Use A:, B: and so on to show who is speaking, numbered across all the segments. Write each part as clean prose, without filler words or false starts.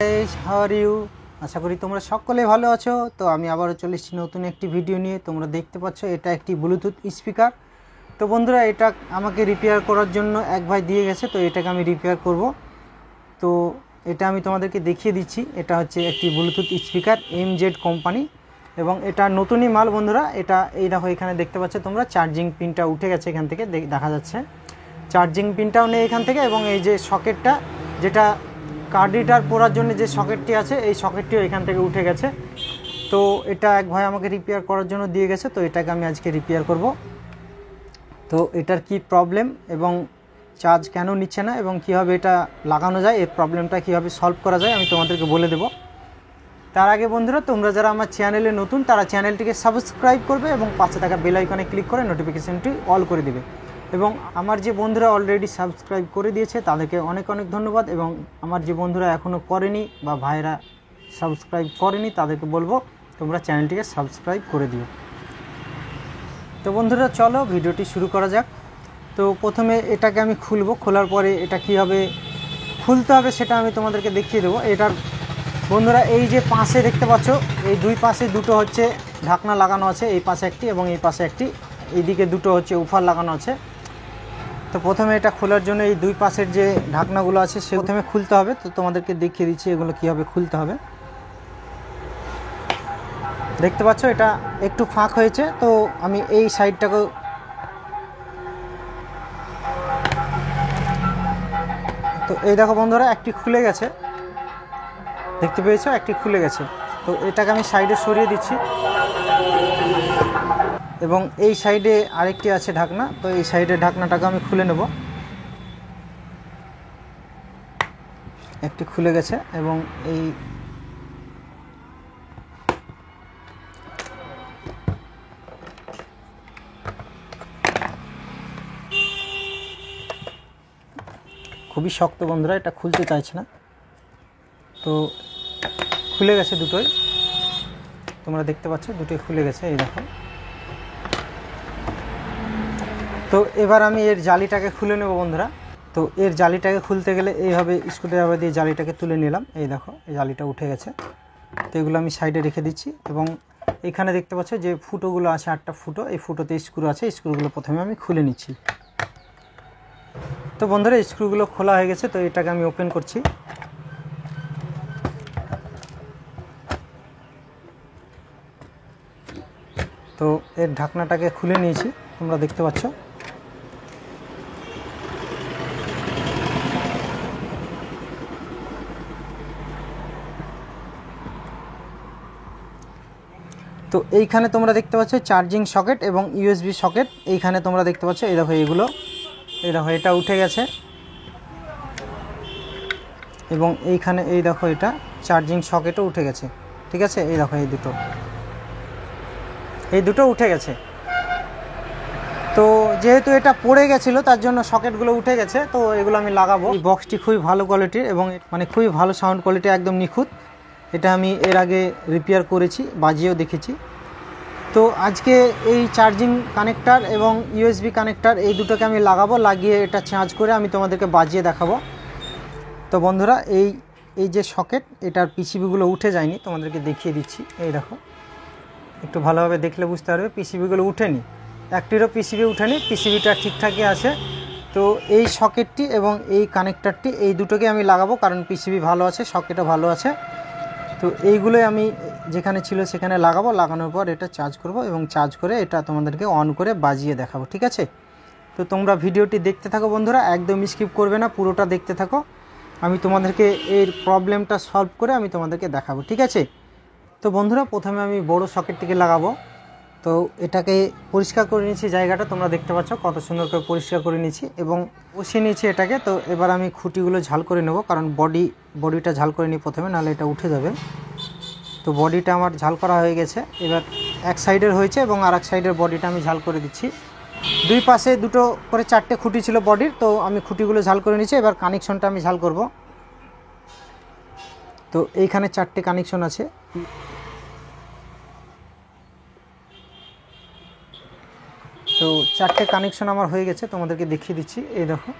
A: Guys, how are you? আশা করি তোমরা সকলেই ভালো আছো। তো আমি আবারও চলে এসেছি নতুন একটি ভিডিও নিয়ে। তোমরা দেখতে পাচ্ছ এটা একটি ব্লুটুথ স্পিকার। তো বন্ধুরা, এটা আমাকে রিপেয়ার করার জন্য এক ভাই দিয়ে গেছে, তো এটাকে আমি রিপেয়ার করব। তো এটা আমি তোমাদেরকে দেখিয়ে দিচ্ছি। এটা হচ্ছে একটি ব্লুটুথ স্পিকার MZ কোম্পানি, এবং এটা নতুনই মাল বন্ধুরা। এটা এই দেখো, এখানে দেখতে পাচ্ছ তোমরা চার্জিং পিনটা উঠে গেছে এখান থেকে, দেখা যাচ্ছে চার্জিং পিনটাও নেই এখান থেকে। এবং এই যে সকেটটা, যেটা কার্ড রিডার পড়ার জন্য যে সকেটটি আছে, এই সকেটটিও এখান থেকে উঠে গেছে। তো এটা এক ভাই আমাকে রিপেয়ার করার জন্য দিয়ে গেছে, তো এটাকে আমি আজকে রিপেয়ার করব। তো এটার কি প্রবলেম এবং চার্জ কেন নিচ্ছে না এবং কীভাবে এটা লাগানো যায়, এই প্রবলেমটা কীভাবে সলভ করা যায় আমি তোমাদেরকে বলে দেব। তার আগে বন্ধুরা, তোমরা যারা আমার চ্যানেলে নতুন তারা চ্যানেলটিকে সাবস্ক্রাইব করবে এবং পাশে থাকা বেল আইকনে ক্লিক করে নোটিফিকেশনটি অল করে দেবে। এবং আমার যে বন্ধুরা অলরেডি সাবস্ক্রাইব করে দিয়েছে তাদেরকে অনেক অনেক ধন্যবাদ। এবং আমার যে বন্ধুরা এখনও করেনি বা ভাইরা সাবস্ক্রাইব করেনি তাদেরকে বলবো তোমরা চ্যানেলটিকে সাবস্ক্রাইব করে দিও। তো বন্ধুরা, চলো ভিডিওটি শুরু করা যাক। তো প্রথমে এটাকে আমি খুলবো, খোলার পরে এটা কীভাবে খুলতে হবে সেটা আমি তোমাদেরকে দেখিয়ে দেবো। এটার বন্ধুরা, এই যে পাশে দেখতে পাচ্ছ, এই দুই পাশে দুটো হচ্ছে ঢাকনা লাগানো আছে, এই পাশে একটি এবং এই পাশে একটি, এইদিকে দুটো হচ্ছে উফার লাগানো আছে। তো প্রথমে এটা খোলার জন্য এই দুই পাশের যে ঢাকনাগুলো আছে সে প্রথমে খুলতে হবে। তো তোমাদেরকে দেখিয়ে দিচ্ছি এগুলো কীভাবে খুলতে হবে। দেখতে পাচ্ছ এটা একটু ফাঁক হয়েছে, তো আমি এই সাইডটাকে, তো এই দেখো বন্ধুরা, একটি খুলে গেছে, দেখতে পেয়েছো একটি খুলে গেছে। তো এটাকে আমি সাইডে সরিয়ে দিচ্ছি এবং এই সাইডে আরেকটি আছে ঢাকনা, তো এই সাইডের ঢাকনাটাকে আমি খুলে নেব। একটি খুলে গেছে এবং এই খুবই শক্ত বন্ধুরা, এটা খুলতে চাইছে না। তো খুলে গেছে দুটোই, তোমরা দেখতে পাচ্ছ দুটোই খুলে গেছে, এই দেখো। তো এবার আমি এর জালিটাকে খুলে নেব বন্ধুরা। তো এর জালিটাকে খুলতে গেলে এইভাবে স্ক্রুড্রাইভার দিয়ে জালিটাকে তুলে নিলাম। এই দেখো, এই জালিটা উঠে গেছে। তো এগুলো আমি সাইডে রেখে দিচ্ছি এবং এখানে দেখতে পাচ্ছ যে ফুটোগুলো আছে, 8টা ফুটো, এই ফুটোতে স্ক্রু আছে, স্ক্রুগুলো প্রথমে আমি খুলে নিচ্ছি। তো বন্ধুরা, স্ক্রুগুলো খোলা হয়ে গেছে, তো এটাকে আমি ওপেন করছি। তো এর ঢাকনাটাকে খুলে নিয়েছি, তোমরা দেখতে পাচ্ছ। তো এইখানে তোমরা দেখতে পাচ্ছ চার্জিং সকেট এবং USB সকেট, এইখানে তোমরা দেখতে পাচ্ছ, এই দেখো এগুলো, এই দেখো এটা উঠে গেছে। এবং এইখানে এই দেখো এটা চার্জিং সকেটও উঠে গেছে, ঠিক আছে। এই দেখো এই দুটো উঠে গেছে। তো যেহেতু এটা পড়ে গেছিলো তার জন্য সকেটগুলো উঠে গেছে, তো এগুলো আমি লাগাবো। এই বক্সটি খুবই ভালো কোয়ালিটির এবং মানে খুবই ভালো সাউন্ড কোয়ালিটি, একদম নিখুঁত। এটা আমি এর আগে রিপেয়ার করেছি, বাজিয়েও দেখেছি। তো আজকে এই চার্জিং কানেক্টার এবং USB কানেক্টার এই দুটোকে আমি লাগাবো, লাগিয়ে এটা চার্জ করে আমি তোমাদেরকে বাজিয়ে দেখাবো। তো বন্ধুরা, এই যে সকেট, এটার পিসিবিগুলো উঠে যায়নি, তোমাদেরকে দেখিয়ে দিচ্ছি। এই দেখো, একটু ভালোভাবে দেখলে বুঝতে পারবে পিসিবিগুলো উঠেনি, একটিরও পিসিবি উঠেনি, পিসিবিটা ঠিকঠাকই আছে। তো এই সকেটটি এবং এই কানেক্টারটি, এই দুটোকে আমি লাগাবো, কারণ পিসিবি ভালো আছে, সকেটও ভালো আছে। তো এইগুলোই আমি যেখানে ছিল সেখানে লাগাবো, লাগানোর পর এটা চার্জ করব এবং চার্জ করে এটা তোমাদেরকে অন করে বাজিয়ে দেখাবো, ঠিক আছে। তো তোমরা ভিডিওটি দেখতে থাকো বন্ধুরা, একদম স্কিপ করবে না, পুরোটা দেখতে থাকো। আমি তোমাদেরকে এর প্রবলেমটা সলভ করে আমি তোমাদেরকে দেখাবো, ঠিক আছে। তো বন্ধুরা, প্রথমে আমি বড় সকেটটিকে লাগাবো। তো এটাকে পরিষ্কার করে নিয়েছি, জায়গাটা তোমরা দেখতে পাচ্ছ কত সুন্দর করে পরিষ্কার করে নিয়েছি এবং বসিয়ে নিয়েছি এটাকে। তো এবার আমি খুঁটিগুলো ঝাল করে নেব, কারণ বডিটা ঝাল করে নিই প্রথমে, নাহলে এটা উঠে যাবে। তো বডিটা আমার ঝাল করা হয়ে গেছে। এবার এক সাইডের হয়েছে এবং আর এক সাইডের বডিটা আমি ঝাল করে দিচ্ছি। দুই পাশে দুটো করে 4টে খুঁটি ছিল বডির, তো আমি খুঁটিগুলো ঝাল করে নিয়েছি। এবার কানেকশনটা আমি ঝাল করব। তো এইখানে 4টে কানেকশন আছে। তো 4টে কানেকশন আমার হয়ে গেছে, তোমাদেরকে দেখিয়ে দিচ্ছি। এই দেখো,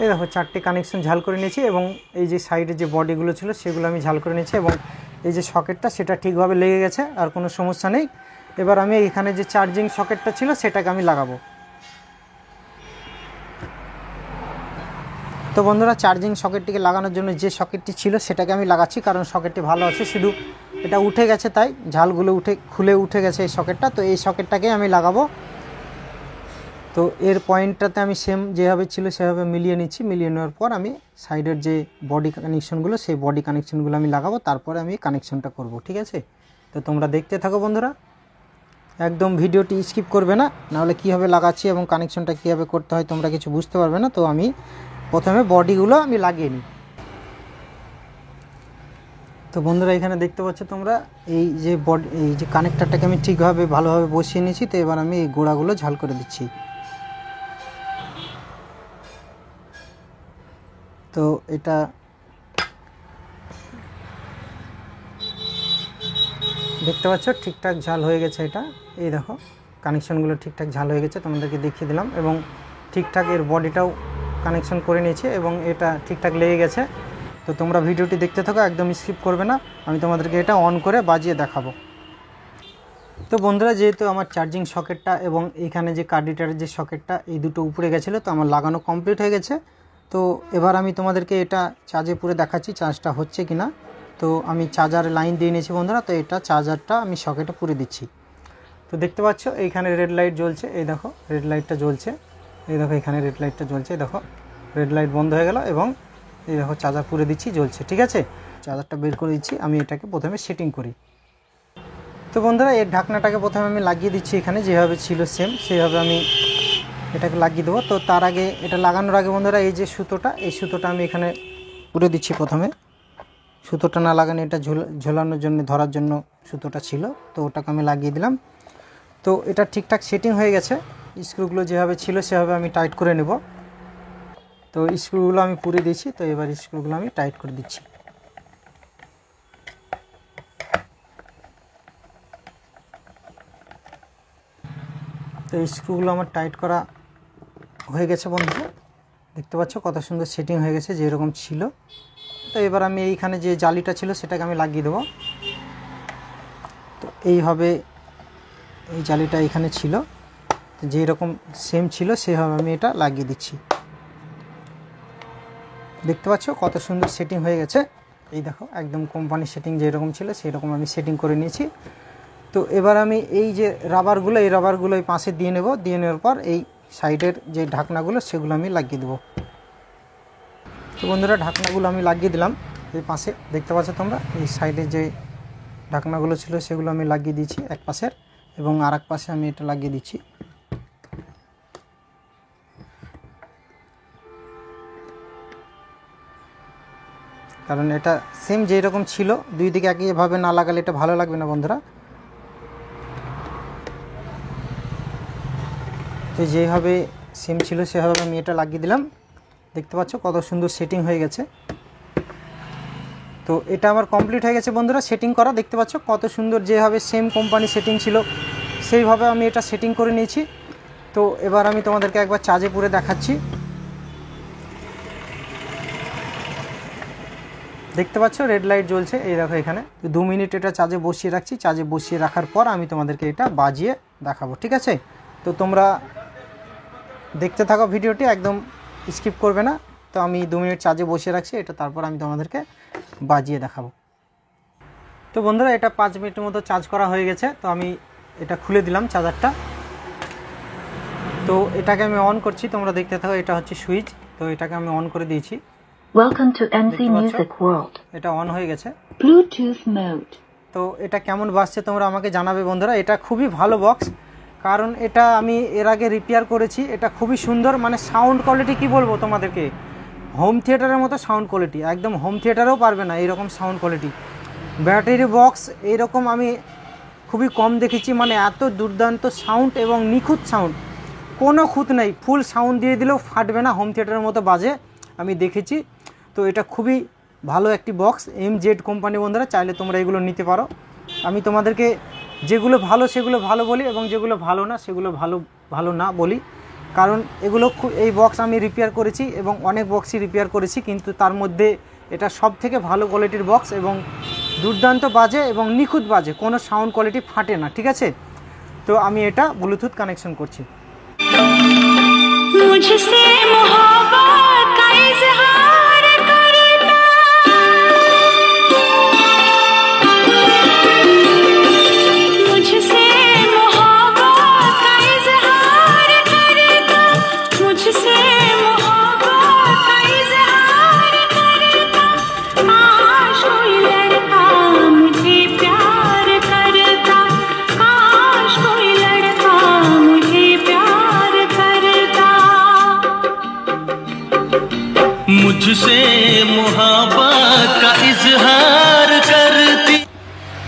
A: এই দেখো 4টে কানেকশন ঝাল করে নিয়েছি এবং এই যে সাইডে যে বডিগুলো ছিল সেগুলো আমি ঝাল করে নিয়েছি এবং এই যে সকেটটা সেটা ঠিকভাবে লেগে গেছে, আর কোনো সমস্যা নেই। এবার আমি এখানে যে চার্জিং সকেটটা ছিল সেটাকে আমি লাগাবো। তো বন্ধুরা, চার্জিং সকেটটিকে লাগানোর জন্য যে সকেটটি ছিল সেটাকে আমি লাগাচ্ছি, কারণ সকেটটি ভালো আছে, শুধু এটা উঠে গেছে তাই ঝালগুলো খুলে উঠে গেছে এই সকেটটা। তো এই সকেটটাকে আমি লাগাবো। তো এর পয়েন্টটাতে আমি সেম যেভাবে ছিল সেভাবে মিলিয়ে নিচ্ছি। মিলিয়ে নেওয়ার পর আমি সাইডের যে বডি কানেকশনগুলো সেই বডি কানেকশনগুলো আমি লাগাবো, তারপরে আমি কানেকশনটা করব, ঠিক আছে? তো তোমরা দেখতে থাকো বন্ধুরা, একদম ভিডিওটি স্কিপ করবে না, নাহলে কীভাবে লাগাচ্ছি এবং কানেকশনটা কীভাবে করতে হয় তোমরা কিছু বুঝতে পারবে না। তো আমি প্রথমে বডিগুলো আমি লাগিয়ে নিই। তো বন্ধুরা, এখানে দেখতে পাচ্ছ তোমরা এই যে কানেক্টরটাকে আমি ঠিকভাবে ভালোভাবে বসিয়ে নিয়েছি। তো এবার আমি এই গোড়াগুলো ঝাল করে দিচ্ছি। তো এটা দেখতে পাচ্ছ ঠিকঠাক ঝাল হয়ে গেছে। এটা এই দেখো কানেকশনগুলো ঠিকঠাক ঝাল হয়ে গেছে, তোমাদেরকে দেখিয়ে দিলাম, এবং ঠিকঠাক এর বডিটাও কানেকশন করে নিয়েছি এবং এটা ঠিকঠাক লেগে গেছে। তো তোমরা ভিডিওটি দেখতে থাকো, একদম স্কিপ করবে না, আমি তোমাদেরকে এটা অন করে বাজিয়ে দেখাবো। তো বন্ধুরা, যেহেতু আমার চার্জিং সকেটটা এবং এখানে যে কার্ডিটারের যে সকেটটা এই দুটো উপরে গেছিলো, তো আমার লাগানো কমপ্লিট হয়ে গেছে। তো এবার আমি তোমাদেরকে এটা চার্জে পুরে দেখাচ্ছি চার্জটা হচ্ছে কি না। তো আমি চার্জার লাইন দিয়ে নিয়েছি বন্ধুরা। তো এটা চার্জারটা আমি সকেটে পুরে দিচ্ছি। তো দেখতে পাচ্ছ এইখানে রেড লাইট জ্বলছে, এই দেখো রেড লাইটটা জ্বলছে, এই দেখো এখানে রেড লাইটটা জ্বলছে, দেখো রেড লাইট বন্ধ হয়ে গেল এবং এই দেখো চার্জার পুরে দিচ্ছি, জ্বলছে, ঠিক আছে? চার্জারটা বের করে দিচ্ছি। আমি এটাকে প্রথমে সেটিং করি। তো বন্ধুরা, এর ঢাকনাটাকে প্রথমে আমি লাগিয়ে দিচ্ছি, এখানে যেভাবে ছিল সেম সেইভাবে আমি এটাকে লাগিয়ে দেবো। তো তার আগে, এটা লাগানোর আগে বন্ধুরা, এই যে সুতোটা, এই সুতোটা আমি এখানে পুরে দিচ্ছি প্রথমে। সুতোটা না লাগানো, এটা ঝোলানোর জন্য, ধরার জন্য সুতোটা ছিল, তো ওটাকে আমি লাগিয়ে দিলাম। তো এটা ঠিকঠাক সেটিং হয়ে গেছে। স্ক্রুগুলো যেভাবে ছিল সেভাবে আমি টাইট করে নেব। তো স্ক্রুগুলো আমি পুরে দিয়েছি। তো এবার স্ক্রুগুলো আমি টাইট করে দিচ্ছি। তো এই স্ক্রুগুলো আমার টাইট করা হয়ে গেছে বন্ধুরা, দেখতে পাচ্ছ কত সুন্দর সেটিং হয়ে গেছে যেরকম ছিল। তো এবার আমি এইখানে যে জালিটা ছিল সেটাকে আমি লাগিয়ে দেবো। তো এইভাবে এই জালিটা এখানে ছিল, যেই রকম সেম ছিল সেভাবে আমি এটা লাগিয়ে দিচ্ছি। দেখতে পাচ্ছ কত সুন্দর সেটিং হয়ে গেছে। এই দেখো একদম কোম্পানি সেটিং যেরকম ছিল সেই রকম আমি সেটিং করে নিয়েছি। তো এবার আমি এই যে রাবারগুলো, এই রাবারগুলো এই পাশে দিয়ে নেব। দিয়ে নেওয়ার পর এই সাইডের যে ঢাকনাগুলো সেগুলো আমি লাগিয়ে দেবো। তো বন্ধুরা, ঢাকনাগুলো আমি লাগিয়ে দিলাম এই পাশে, দেখতে পাচ্ছ তোমরা এই সাইডে যে ঢাকনাগুলো ছিল সেগুলো আমি লাগিয়ে দিয়েছি এক পাশের, এবং আর এক পাশে আমি এটা লাগিয়ে দিচ্ছি। কারণ এটা সেম যেই রকম ছিল, দুই দিকে একইভাবে না লাগালে এটা ভালো লাগবে না বন্ধুরা। তো যেভাবে সেম ছিল সেভাবে আমি এটা লাগিয়ে দিলাম। দেখতে পাচ্ছ কত সুন্দর সেটিং হয়ে গেছে। তো এটা আমার কমপ্লিট হয়ে গেছে বন্ধুরা সেটিং করা। দেখতে পাচ্ছ কত সুন্দর, যেভাবে সেম কোম্পানি সেটিং ছিল সেইভাবে আমি এটা সেটিং করে নিয়েছি। তো এবার আমি তোমাদেরকে একবার চার্জে পুরে দেখাচ্ছি। দেখতে পাচ্ছ রেড লাইট জ্বলছে, এই দেখো এখানে। 2 মিনিট এটা চার্জে বসিয়ে রাখছি। চার্জে বসিয়ে রাখার পর আমি তোমাদেরকে এটা বাজিয়ে দেখাবো, ঠিক আছে? তো তোমরা দেখতে থাকো ভিডিওটি, একদম স্কিপ করবে না। তো আমি 2 মিনিট চার্জে বসিয়ে রাখছি এটা, তারপর আমি তোমাদেরকে বাজিয়ে দেখাবো। তো বন্ধুরা, এটা 5 মিনিটের মতো চার্জ করা হয়ে গেছে। তো আমি এটা খুলে দিলাম চার্জারটা। তো এটাকে আমি অন করছি, তোমরা দেখতে থাকো। এটা হচ্ছে সুইচ। তো এটাকে আমি অন করে দিয়েছি।
B: Welcome to NC Music World.
A: এটা অন হয়ে গেছে।
B: Bluetooth mode.
A: তো এটা কেমন বাজছে তোমরা আমাকে জানাবে বন্ধুরা। এটা খুবই ভালো বক্স, কারণ এটা আমি এর আগে রিপেয়ার করেছি। এটা খুবই সুন্দর, মানে সাউন্ড কোয়ালিটি কি বলবো তোমাদেরকে, হোম থিয়েটারের মতো সাউন্ড কোয়ালিটি, একদম হোম থিয়েটারেও পারবে না এইরকম সাউন্ড কোয়ালিটি। ব্যাটারি বক্স এইরকম আমি খুবই কম দেখেছি, মানে এত দুর্দান্ত সাউন্ড এবং নিখুঁত সাউন্ড, কোনো খুঁত নেই। ফুল সাউন্ড দিয়ে দিলেও ফাটবে না, হোম থিয়েটারের মতো বাজে, আমি দেখেছি। তো এটা খুবই ভালো একটি বক্স, MZ কোম্পানি বন্ধুরা, চাইলে তোমরা এগুলো নিতে পারো। আমি তোমাদেরকে যেগুলো ভালো সেগুলো ভালো বলি, এবং যেগুলো ভালো না সেগুলো ভালো না বলি। কারণ এগুলো এই বক্স আমি রিপেয়ার করেছি এবং অনেক বক্সই রিপেয়ার করেছি, কিন্তু তার মধ্যে এটা সব থেকে ভালো কোয়ালিটির বক্স এবং দুর্দান্ত বাজে এবং নিখুঁত বাজে, কোনো সাউন্ড কোয়ালিটি ফাটে না, ঠিক আছে। তো আমি এটা ব্লুটুথ কানেকশন করছি।
C: मुझसे मोहब्बत का इजहार करता, मुझसे मोहब्बत का इजहार करता, मुझसे मोहब्बत का इजहार करता, काश कोई लड़का मुझे प्यार करता, काश कोई लड़का मुझे प्यार करता,
D: मुझसे मोहब्बत का इजहार करती।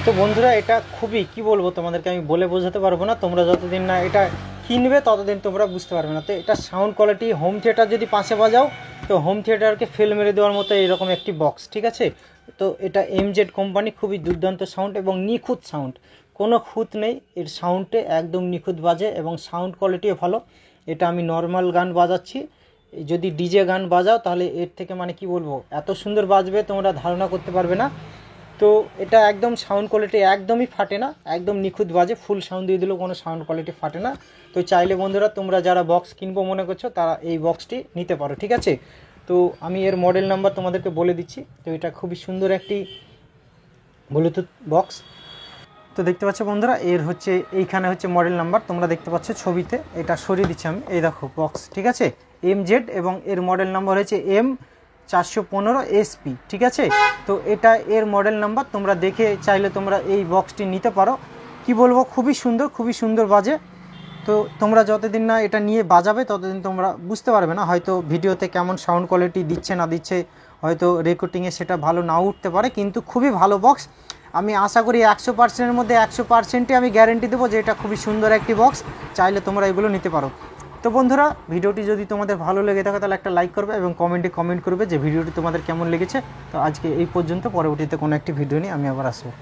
A: তো বন্ধুরা এটা খুবই কি বলবো তোমাদেরকে, আমি বলে বোঝাতে পারবো না, তোমরা যতদিন না এটা কিনবে ততদিন তোমরা বুঝতে পারবে না। তো এটা সাউন্ড কোয়ালিটি, হোম থিয়েটার যদি পাশে বাজাও তো হোম থিয়েটারকে ফেল মেরে দেওয়ার মতো এরকম একটি বক্স, ঠিক আছে। তো এটা এমজেড কোম্পানি, খুবই দুর্দান্ত সাউন্ড এবং নিখুঁত সাউন্ড, কোনো খুঁত নেই এর সাউন্ডে, একদম নিখুঁত বাজে এবং সাউন্ড কোয়ালিটিও ভালো। এটা আমি নর্মাল গান বাজাচ্ছি, যদি ডিজে গান বাজাও তাহলে এর থেকে মানে কি বলবো এত সুন্দর বাজবে তোমরা ধারণা করতে পারবে না। তো এটা একদম সাউন্ড কোয়ালিটি একদমই ফাটে না, একদম নিখুঁত বাজে, ফুল সাউন্ড দিয়ে দিলেও কোনো সাউন্ড কোয়ালিটি ফাটে না। তো চাইলে বন্ধুরা তোমরা যারা বক্স কিনবো মনে করছো তারা এই বক্সটি নিতে পারো, ঠিক আছে। তো আমি এর মডেল নাম্বার তোমাদেরকে বলে দিচ্ছি। তো এটা খুবই সুন্দর একটি ব্লুটুথ বক্স। তো দেখতে পাচ্ছ বন্ধুরা, এর হচ্ছে এইখানে হচ্ছে মডেল নাম্বার, তোমরা দেখতে পাচ্ছ ছবিতে, এটা সরিয়ে দিচ্ছি আমি, এই দেখো বক্স, ঠিক আছে, এমজেড এবং এর মডেল নাম্বার হচ্ছে M415SP, ঠিক আছে। তো এটা এর মডেল নাম্বার, তোমরা দেখে চাইলে তোমরা এই বক্সটি নিতে পারো। কি বলবো, খুবই সুন্দর বাজে। তো তোমরা যতদিন না এটা নিয়ে বাজাবে ততদিন তোমরা বুঝতে পারবে না, হয়তো ভিডিওতে কেমন সাউন্ড কোয়ালিটি দিচ্ছে না দিচ্ছে, হয়তো রেকর্ডিংয়ে সেটা ভালো নাও উঠতে পারে, কিন্তু খুবই ভালো বক্স। আমি আশা করি 100%-এর মধ্যে 100%ই আমি গ্যারেন্টি দেবো যে এটা খুবই সুন্দর একটি বক্স, চাইলে তোমরা এগুলো নিতে পারো। তো বন্ধুরা, ভিডিওটি যদি তোমাদের ভালো লেগে থাকে তাহলে একটা লাইক করবে এবং কমেন্টে কমেন্ট করবে যে ভিডিওটি তোমাদের কেমন লেগেছে। তো আজকে এই পর্যন্ত, পরবর্তীতে কোনো একটি ভিডিও নিয়ে আমি আবার আসবো।